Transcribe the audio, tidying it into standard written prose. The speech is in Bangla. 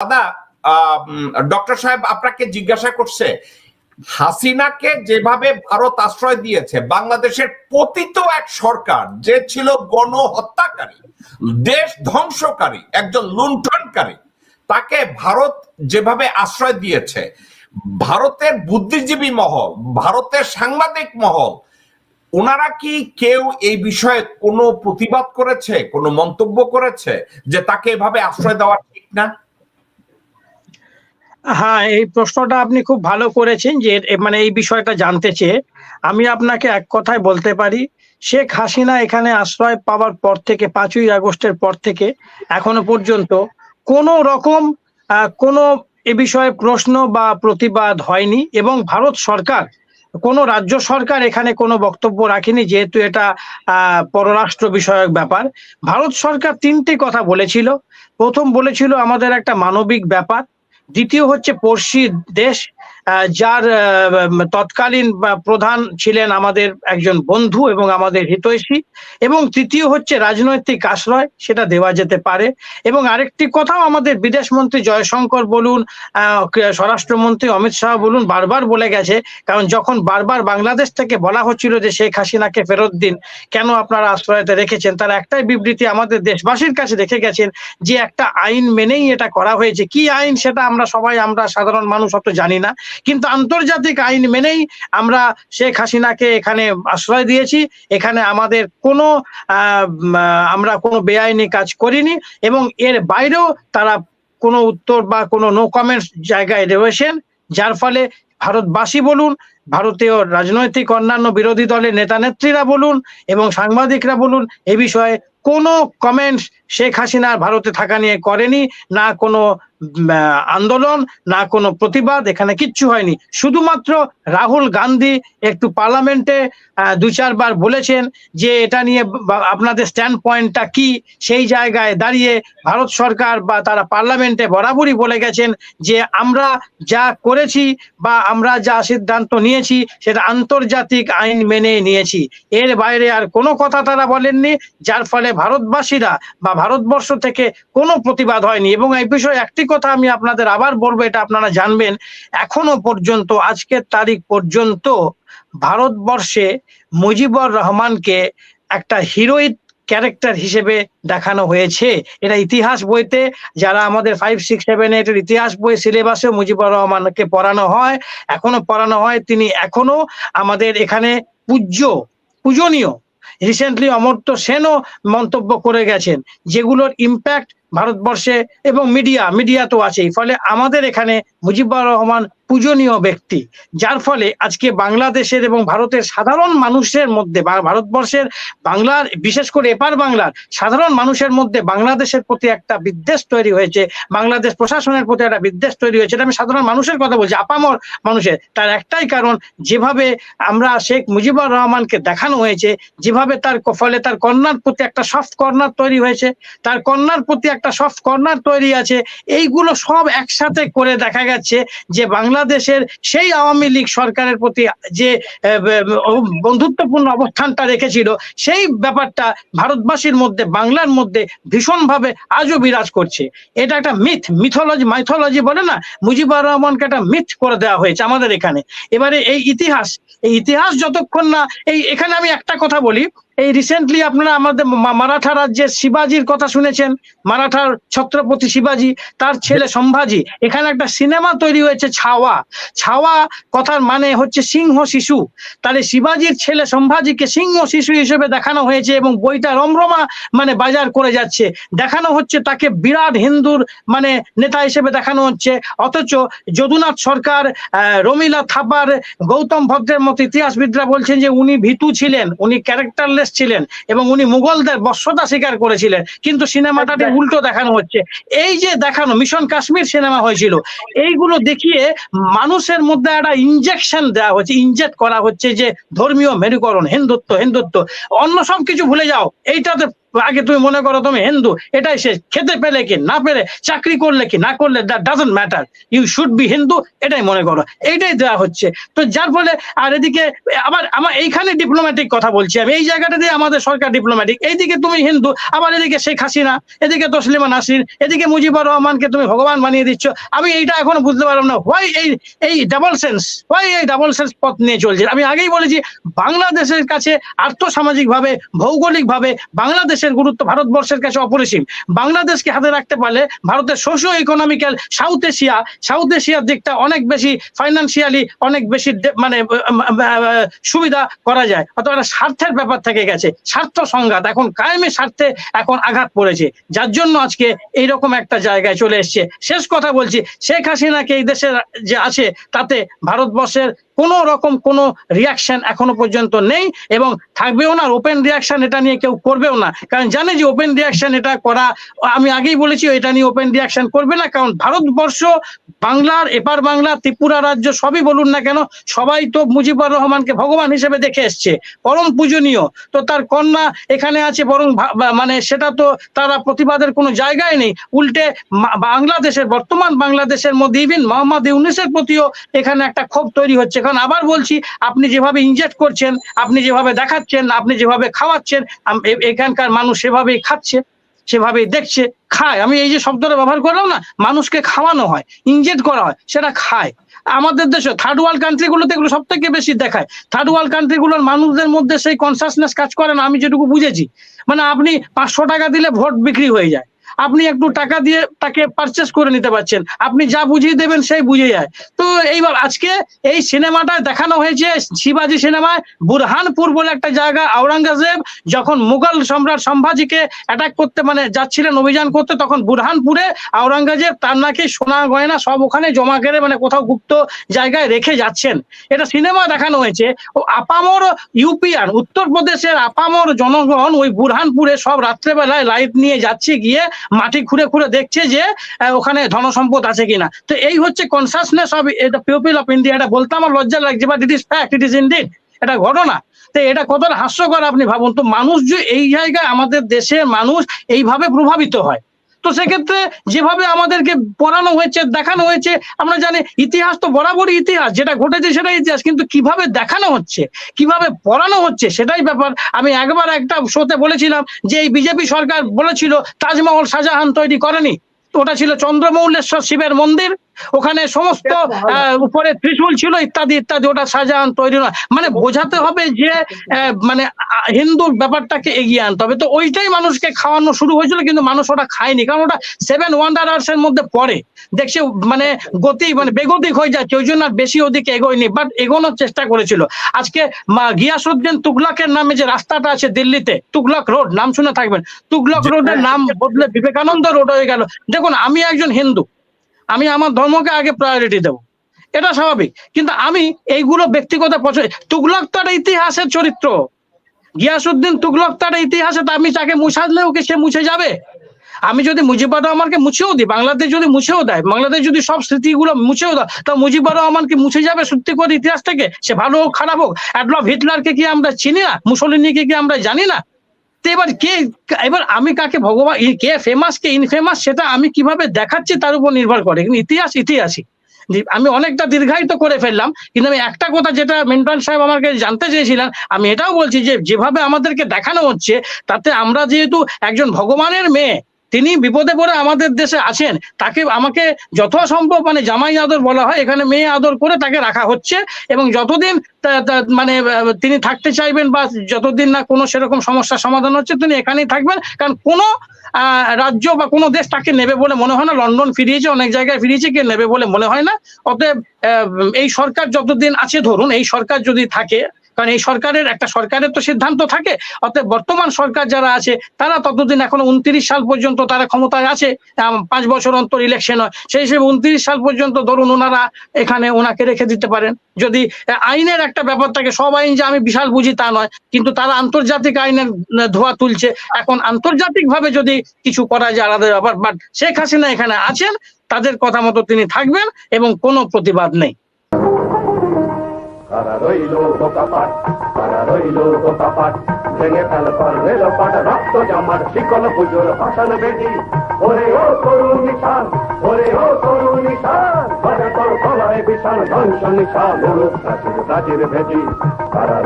দাদা, ডক্টর সাহেব আপনাকে জিজ্ঞাসা করছে, হাসিনাকে যেভাবে ভারত আশ্রয় দিয়েছে, বাংলাদেশের পতিত এক সরকার যে ছিল গণহত্যাকারী, দেশ ধ্বংসকারী, একজন লুণ্ঠনকারী, তাকে ভারত যেভাবে আশ্রয় দিয়েছে, ভারতের বুদ্ধিজীবী মহল, ভারতের সাংবাদিক মহল, ওনারা কি কেউ এই বিষয়ে কোনো প্রতিবাদ করেছে, কোনো মন্তব্য করেছে যে তাকে এভাবে আশ্রয় দেওয়া ঠিক না? হ্যাঁ, এই প্রশ্নটা আপনি খুব ভালো করেছেন যে মানে এই বিষয়টা জানতে চেয়ে আমি আপনাকে এক কথায় বলতে পারি, শেখ হাসিনা এখানে আশ্রয় পাওয়ার পর থেকে 5ই আগস্টের পর থেকে এখনো পর্যন্ত কোনো রকম কোনো এ বিষয়ে প্রশ্ন বা প্রতিবাদ হয়নি এবং ভারত সরকার কোনো রাজ্য সরকার এখানে কোনো বক্তব্য রাখেনি, যেহেতু এটা পররাষ্ট্র বিষয়ক ব্যাপার। ভারত সরকার 3টে কথা বলেছিল। প্রথম বলেছিল আমাদের একটা মানবিক ব্যাপার, দ্বিতীয় হচ্ছে পড়শি দেশ, যার তৎকালীন প্রধান ছিলেন আমাদের একজন বন্ধু এবং আমাদের হিতৈষী, এবং তৃতীয় হচ্ছে রাজনৈতিক আশ্রয়, সেটা দেওয়া যেতে পারে। এবং আরেকটি কথাও আমাদের বিদেশমন্ত্রী জয়শঙ্কর বলুন, স্বরাষ্ট্রমন্ত্রী অমিত শাহ বলুন, বারবার বলে গেছে, কারণ যখন বারবার বাংলাদেশ থেকে বলা হচ্ছিল যে শেখ হাসিনাকে ফেরত দিন, কেন আপনারা আশ্রয়তে রেখেছেন, তার একটাই বিবৃতি আমাদের দেশবাসীর কাছে রেখে গেছেন যে একটা আইন মেনেই এটা করা হয়েছে। কি আইন সেটা আমরা সাধারণ মানুষ অত জানি না, কিন্তু আন্তর্জাতিক আইন মেনেই আমরা শেখ হাসিনাকে এখানে আশ্রয় দিয়েছি। এখানে আমাদের কোনো আমরা কোনো বেআইনি কাজ করিনি এবং এর বাইরেও তারা কোনো উত্তর বা কোনো নো কমেন্টস জায়গায় রয়েছেন, যার ফলে ভারতবাসী বলুন, ভারতীয় রাজনৈতিক অন্যান্য বিরোধী দলের নেতা নেত্রীরা বলুন এবং সাংবাদিকরা বলুন, এ বিষয়ে কোনো কমেন্টস শেখ হাসিনার ভারতে থাকা নিয়ে করেনি, না কোনো আন্দোলন, না কোনো প্রতিবাদ, এখানে কিচ্ছু হয়নি। শুধুমাত্র রাহুল গান্ধী একটু পার্লামেন্টে 2-4 বার বলেছেন যে এটা নিয়ে আপনাদের স্ট্যান্ড পয়েন্টটা কি, সেই জায়গায় দাঁড়িয়ে ভারত সরকার বা তারা পার্লামেন্টে বরাবরই বলে গেছেন যে আমরা যা করেছি বা আমরা যা সিদ্ধান্ত নিয়েছি সেটা আন্তর্জাতিক আইন মেনে নিয়েছি, এর বাইরে আর কোনো কথা তারা বলেননি, যার ফলে ভারতবাসীরা বা ভারতবর্ষ থেকে কোনো প্রতিবাদ হয়নি। এবং এই বিষয়ে একটি কথা আমি আপনাদের আবার বলবো, এটা আপনারা জানবেন, এখনো পর্যন্ত আজকের তারিখ পর্যন্ত ভারতবর্ষে মুজিবুর রহমানকে একটা হিরোইক ক্যারেক্টার হিসেবে দেখানো হয়েছে। এটা ইতিহাস বইতে, যারা আমাদের 5, 6, 7, 8 এর ইতিহাস বই সিলেবাসে মুজিবুর রহমানকে পড়ানো হয়, এখনো পড়ানো হয়, তিনি এখনো আমাদের এখানে পূজনীয়। রিসেন্টলি অমর্ত্য সেনও মন্তব্য করে গেছেন, যেগুলোর ইম্প্যাক্ট ভারতবর্ষে এবং মিডিয়া তো আছেই। ফলে আমাদের এখানে মুজিবুর রহমান পূজনীয় ব্যক্তি, যার ফলে আজকে বাংলাদেশের এবং ভারতের সাধারণ মানুষের মধ্যে বা ভারতবর্ষের বাংলার, বিশেষ করে এপার বাংলার সাধারণ মানুষের মধ্যে বাংলাদেশের প্রতি একটা বিদ্বেষ তৈরি হয়েছে, বাংলাদেশ প্রশাসনের প্রতি একটা বিদ্বেষ তৈরি হয়েছে। এটা আমি সাধারণ মানুষের কথা বলছি, আপামর মানুষের। তার একটাই কারণ, যেভাবে আমরা শেখ মুজিবুর রহমানকে দেখানো হয়েছে, যেভাবে তার ফলে তার কন্যার প্রতি একটা সফট কর্নার তৈরি হয়েছে, তার কন্যার প্রতি একটা সফট কর্নার তৈরি আছে, এইগুলো সব একসাথে করে দেখা গেছে যে বাংলাদেশের সেই আওয়ামী লীগ সরকারের প্রতি যে বন্ধুত্বপূর্ণ অবস্থানটা রেখেছিল, সেই ব্যাপারটা ভারতবাসীর মধ্যে, বাংলার মধ্যে ভীষণভাবে আজও বিরাজ করছে। এটা একটা মাইথোলজি বলে না, মুজিবুর রহমানকে একটা মিথ করে দেওয়া হয়েছে আমাদের এখানে। এবারে এই ইতিহাস যতক্ষণ না, এখানে আমি একটা কথা বলি, এই রিসেন্টলি আপনারা আমাদের মারাঠা রাজ্যের শিবাজির কথা শুনেছেন, মারাঠার ছত্রপতি শিবাজি, তার ছেলে সম্ভাজি, এখানে একটা সিনেমা তৈরি হয়েছে ছাওয়া কথার মানে হচ্ছে সিংহ শিশু। তাহলে শিবাজির ছেলে সম্ভাজিকে সিংহ শিশু হিসেবে দেখানো হয়েছে এবং বইটা রমরমা মানে বাজার করে যাচ্ছে, দেখানো হচ্ছে তাকে বিরাট হিন্দুর মানে নেতা হিসেবে দেখানো হচ্ছে। অথচ যদুনাথ সরকার, রমিলা থাপার, গৌতম ভদ্রের মতো ইতিহাসবিদরা বলছেন যে উনি ভীতু ছিলেন, উনি ক্যারেক্টারলেস ছিলেন এবং উনি মুঘলদের বশ্যতা স্বীকার করেছিলেন, কিন্তু সিনেমাটাতে উল্টো দেখানো হচ্ছে। এই যে দেখানো মিশন কাশ্মীর সিনেমা হয়েছিল, এইগুলো দেখিয়ে মানুষের মধ্যে একটা ইনজেকশন দেওয়া হচ্ছে, ইনজেক্ট করা হচ্ছে যে ধর্মীয় মেরুকরণ, হিন্দুত্ব, অন্য সব কিছু ভুলে যাও, এইটাতে আগে তুমি মনে করো তুমি হিন্দু, এটাই শেষ। খেতে পেলে কি না পেলে, চাকরি করলে কি না করলে, that doesn't matter, you should be Hindu, এটাই মনে করো, এইটাই দেওয়া হচ্ছে। তো যার ফলে আর এদিকে আবার আমার এইখানে ডিপ্লোম্যাটিক কথা বলছি আমি, এই জায়গাটা দিয়ে আমাদের সরকার ডিপ্লোম্যাটিক, এইদিকে তুমি হিন্দু, আবার এদিকে শেখ হাসিনা, এদিকে তসলিমা নাসরিন, এদিকে মুজিবুর রহমানকে তুমি ভগবান বানিয়ে দিচ্ছ। আমি এইটা এখনো বুঝতে পারলাম না, হোয়াই এই ডাবল সেন্স, হোয়াই এই ডাবল সেন্স পথ নিয়ে চলছে। আমি আগেই বলেছি বাংলাদেশের কাছে আর্থসামাজিক ভাবে, ভৌগোলিক ভাবে বাংলাদেশের গুরুত্ব ভারতবর্ষের কাছে অপরিসীম। বাংলাদেশকে হাতে রাখতে পারলে ভারতের সোশিও ইকোনমিক্যাল সাউথ এশিয়ার দিকটা অনেক বেশি ফাইন্যান্সিয়ালি অনেক বেশি মানে সুবিধা করা যায়। অথবা একটা স্বার্থের ব্যাপার থেকে গেছে, স্বার্থ সংঘাত এখন কায়েমি স্বার্থে এখন আঘাত পড়েছে, যার জন্য আজকে এইরকম একটা জায়গায় চলে এসছে। শেষ কথা বলছি, শেখ হাসিনাকে এই দেশে যে আছে তাতে ভারতবর্ষের কোন রকম কোন রিয়াকশন এখনো পর্যন্ত নেই এবং থাকবেও না। ওপেন রিয়াকশন এটা নিয়ে কেউ করবেও না, কারণ জানে যে ওপেন রিয়াকশন এটা করা, আমি আগেই বলেছি এটা নিয়ে ওপেন রিয়াকশন করবে না। কারণ ভারতবর্ষ, বাংলার এপার বাংলা, ত্রিপুরা রাজ্য সবই বলুন না কেন, সবাই তো মুজিবুর রহমানকে ভগবান হিসেবে দেখে এসছে, পরম পূজনীয়। তো তার কন্যা এখানে আছে, বরং মানে সেটা তো তারা প্রতিবাদের কোনো জায়গায় নেই। উল্টে বাংলাদেশের, বর্তমান বাংলাদেশের মধ্যে ইভেন মোহাম্মদ ইউনূসের প্রতিও এখানে একটা ক্ষোভ তৈরি হচ্ছে। কারণ আবার বলছি, আপনি যেভাবে ইনজেক্ট করছেন, আপনি যেভাবে দেখাচ্ছেন, আপনি যেভাবে খাওয়াচ্ছেন, এখানকার মানুষ সেভাবেই খাচ্ছে, সেভাবেই দেখছে, খায়। আমি এই যে শব্দটা ব্যবহার করলাম না, মানুষকে খাওয়ানো হয়, ইনজেক্ট করা হয়, সেটা খায়। আমাদের দেশে থার্ড ওয়ার্ল্ড কান্ট্রি গুলোতে এগুলো সব থেকে বেশি দেখায়। থার্ড ওয়ার্ল্ড কান্ট্রি গুলোর মানুষদের মধ্যে সেই কনসাসনেস কাজ করে না, আমি যেটুকু বুঝেছি। মানে আপনি 500 টাকা দিলে ভোট বিক্রি হয়ে যায়, আপনি একটু টাকা দিয়ে তাকে পারচেস করে নিতে পারছেন, আপনি যা বুঝিয়ে দেবেন সেই বুঝে যায়। তো এইবার আজকে এই সিনেমাটায় দেখানো হয়েছে, শিবাজি সিনেমায় বুরহানপুর বলে একটা জায়গা, আওরঙ্গজেব যখন মুঘল সম্রাট সম্ভাজিকে অ্যাটাক করতে মানে যাচ্ছিলেন অভিযান করতে, তখন বুরহানপুরে আওরঙ্গজেব তার নাকি সোনা গয়না সব ওখানে জমা করে মানে কোথাও গুপ্ত জায়গায় রেখে যাচ্ছেন। এটা সিনেমা দেখানো হয়েছে। ও আপামর ইউপিয়ান, উত্তরপ্রদেশের আপামর জনগণ ওই বুরহানপুরে সব রাত্রেবেলায় লাইট নিয়ে যাচ্ছে, গিয়ে মাটি খুঁড়ে খুঁড়ে দেখছে যে ওখানে ধনসম্পদ আছে কিনা। তো এই হচ্ছে consciousness of the people of India. এটা বলতে আমার লজ্জা লাগছে, but it is fact, it is indeed, এটা ঘটনা। তো এটা কতটা হাস্যকর আপনি ভাবুন তো, মানুষ যে এই জায়গায়, আমাদের দেশের মানুষ এইভাবে প্রভাবিত হয়। তো সেক্ষেত্রে যেভাবে আমাদেরকে পড়ানো হয়েছে, দেখানো হয়েছে, আমরা জানি ইতিহাস তো বরাবরই ইতিহাস, যেটা ঘটেছে সেটাই ইতিহাস, কিন্তু কিভাবে দেখানো হচ্ছে, কিভাবে পড়ানো হচ্ছে, সেটাই ব্যাপার। আমি একবার একটা শোতে বলেছিলাম যে এই বিজেপি সরকার বলেছিল তাজমহল শাহজাহান তৈরি করেনি, ওটা ছিল চন্দ্রমৌলেশ্বর শিবের মন্দির, ওখানে সমস্ত উপরে ত্রিশূল ছিল ইত্যাদি ইত্যাদি, ওটা শাহজাহান তৈরি নয়। মানে বোঝাতে হবে যে মানে হিন্দুর ব্যাপারটাকে এগিয়ে আনতে হবে। তো ওইটাই মানুষকে খাওয়ানো শুরু হয়েছিল, কিন্তু মানুষ ওটা খায়নি, কারণ ওটা 7 ওয়ান্ডারার্স এর মধ্যে পড়ে, দেখছে মানে গতি মানে বেগতিক হয়ে যাচ্ছে, ওই জন্য আর বেশি ওদিকে এগোয়নি, বাট এগোনোর চেষ্টা করেছিল। আজকে গিয়াসউদ্দিন তুগলকের নামে যে রাস্তাটা আছে দিল্লিতে, তুগলক রোড, নাম শুনে থাকবেন, তুগলক রোডের নাম বদলে বিবেকানন্দ রোড হয়ে গেল। দেখুন, আমি একজন হিন্দু, আমি আমার ধর্মকে আগে প্রায়োরিটি দেবো, এটা স্বাভাবিক, কিন্তু আমি এইগুলো ব্যক্তিগত পছন্দ। তুগলক তার ইতিহাসের চরিত্র, গিয়াসউদ্দিন তুগলক তার ইতিহাসে, তা আমি তাকে মুছালেও কি সে মুছে যাবে? আমি যদি মুজিবুর রহমানকে মুছেও দিই, বাংলাদেশ যদি মুছেও দেয়, বাংলাদেশ যদি সব স্মৃতিগুলো মুছেও দেয়, তা মুজিবুর রহমানকে মুছে যাবে সত্যি করে ইতিহাস থেকে? সে ভালো হোক খারাপ হোক, অ্যাডলফ হিটলারকে কি আমরা চিনি না? মুসলিনীকে কি আমরা জানি না? তো এবার আমি কাকে ভগবান, কে ফেমাস কে ইনফেমাস, সেটা আমি কিভাবে দেখাচ্ছি তার উপর নির্ভর করে, কিন্তু ইতিহাস ইতিহাসই। আমি অনেকটা দীর্ঘায়িত করে ফেললাম, কিন্তু আমি একটা কথা যেটা মিন্টন সাহেব আমাকে জানতে চেয়েছিলেন, আমি এটাও বলছি যে যেভাবে আমাদেরকে দেখানো হচ্ছে, তাতে আমরা যেহেতু একজন ভগবানের মেয়ে, তিনি বিপদে পড়ে আমাদের দেশে আছেন, তাকে আমাকে যথাসম্ভব মানে জামাই আদর বলা হয়, এখানে মেয়ে আদর করে তাকে রাখা হচ্ছে, এবং যতদিন মানে তিনি থাকতে চাইবেন বা যতদিন না কোনো সেরকম সমস্যার সমাধান হচ্ছে, তিনি এখানেই থাকবেন। কারণ কোনো রাজ্য বা কোনো দেশ তাকে নেবে বলে মনে হয় না। লন্ডন ফিরিয়েছে, অনেক জায়গায় ফিরিয়েছে, কে নেবে বলে মনে হয় না। অতএব এই সরকার যতদিন আছে, ধরুন এই সরকার যদি থাকে, কারণ এই সরকারের তো সিদ্ধান্ত থাকে, অতএব বর্তমান সরকার যারা আছে তারা ততদিন, এখনো 29 সাল পর্যন্ত তারা ক্ষমতায় আছে, 5 বছর অন্তর ইলেকশন হয়, সেই হিসেবে 29 সাল পর্যন্ত ধরুন ওনারা এখানে ওনাকে রেখে দিতে পারেন। যদি আইনের একটা ব্যাপার থাকে, সব আইন যে আমি বিশাল বুঝি তা নয়, কিন্তু তারা আন্তর্জাতিক আইনের ধোয়া তুলছে, এখন আন্তর্জাতিক ভাবে যদি কিছু করা যায় আলাদা ব্যাপার, বাট শেখ হাসিনা এখানে আছেন, তাদের কথা মতো তিনি থাকবেন এবং কোনো প্রতিবাদ নেই। কারা রইল বোকাপাট, কারা রইল বোকাপাট, ভেঙে ফেল কর রেলপাট রক্ত জমাট শিকল পুজোর ভাষণ বেদি ওরে ও তরুণ নিশান ওরে ও তরুণ নিশান তোর গলায় বিশাল ধ্বংস নিশান প্রাচীর প্রাচীর ভেদি তারা